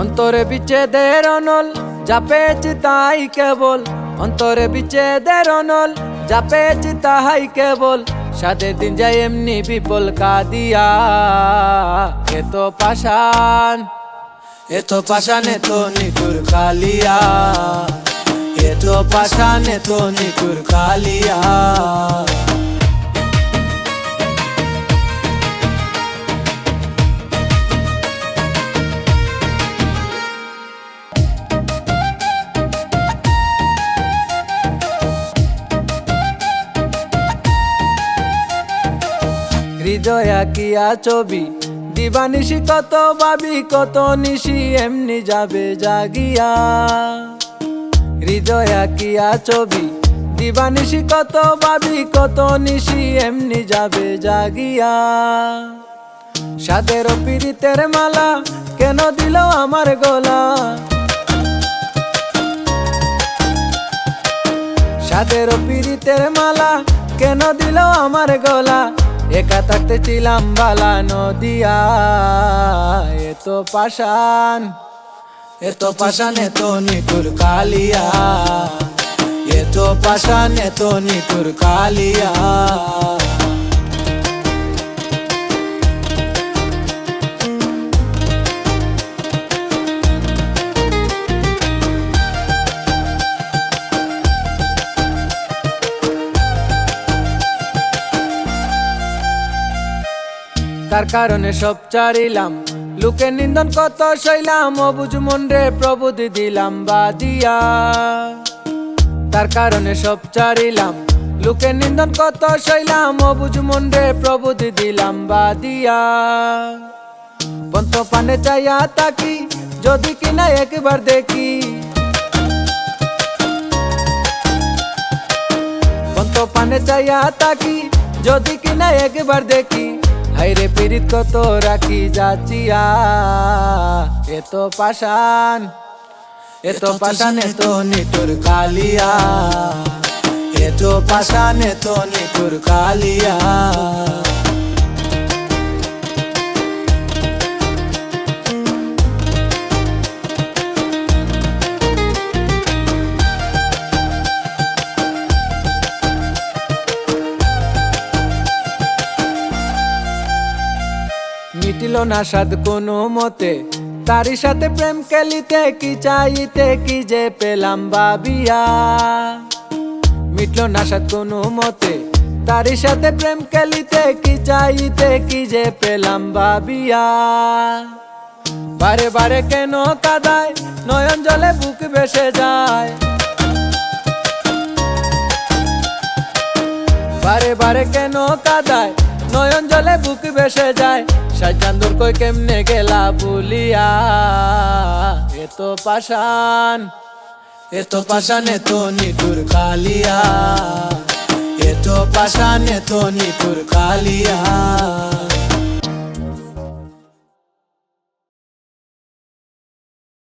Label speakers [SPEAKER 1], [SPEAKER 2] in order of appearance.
[SPEAKER 1] অন্তরে বিচ্ছেদের অনল জাপেছি তাই কেবল, অন্তরে বিচ্ছেদের অনল জাপেছি তাই কেবল। সাদের দিন যায় এমনি বিপল কাঁদিয়া, এত পাষাণ এত পাষাণ এত নিঠুর কালিয়া, এত পাষাণ এত নিঠুর কালিয়া। হৃদয় আঁকিয়া ছবি দিবানিশি কত ভাবি, কত নিশি এমনি যাবে জাগিয়া। হৃদয় আঁকিয়া ছবি দিবানিশি কত ভাবি, কত নিশি এমনি যাবে জাগিয়া। সাদের পীড়িতের মালা কেন দিল আমার গলা, সাদের পীড়িতের মালা কেন দিল আমার গলা। একা থাকতে ছিলাম বালা নদিয়া, এত পাষাণ এত পাষাণ এত নিঠুর কালিয়া, এত পাষাণ এত নিঠুর কালিয়া। তার কারণে সব চারিলাম, লোকের নিন্দন কত সইলাম, অবুঝ মন রে প্রবোধ দিলাম বাদিয়া। তার কারণে সব চারিলাম, লোকের নিন্দন কত সইলাম, অবুঝ মন রে প্রবোধ দিলাম বাদিয়া। পন্ত পানে চাইয়া তাকি যদি কিনা একবার দেখি, পন্ত পানে চাইয়া তাকি যদি কিনা একবার দেখি। হাইরে পীড়িত কত রাখি যাচিয়া, এত পাষাণ এত পাষাণ এত নিঠুর কালিয়া, এত পাষাণ এত নিঠুর কালিয়া। মিটিল না সাদ কোনো মতে, তারি সাথে প্রেম খেলিতে কি চাইতে কি যে পেলাম ভাবিয়া। মিটল না সাদ কোনো মতে, তারি সাথে প্রেম খেলিতে কি চাইতে কি যে পেলাম ভাবিয়া। বারে বারে কেন কাঁদায় নয়ন জলে বুক ভেসে যায়, বারে বারে কেন কাঁদায় নয়ন জলে বুক ভেসে যায়। সাজান্দর কই কেমনে গেলা বলিয়া, এত পাষাণ এত পাষাণ এত নিঠুর কালিয়া, এত পাষাণ এত নিঠুর কালিয়া।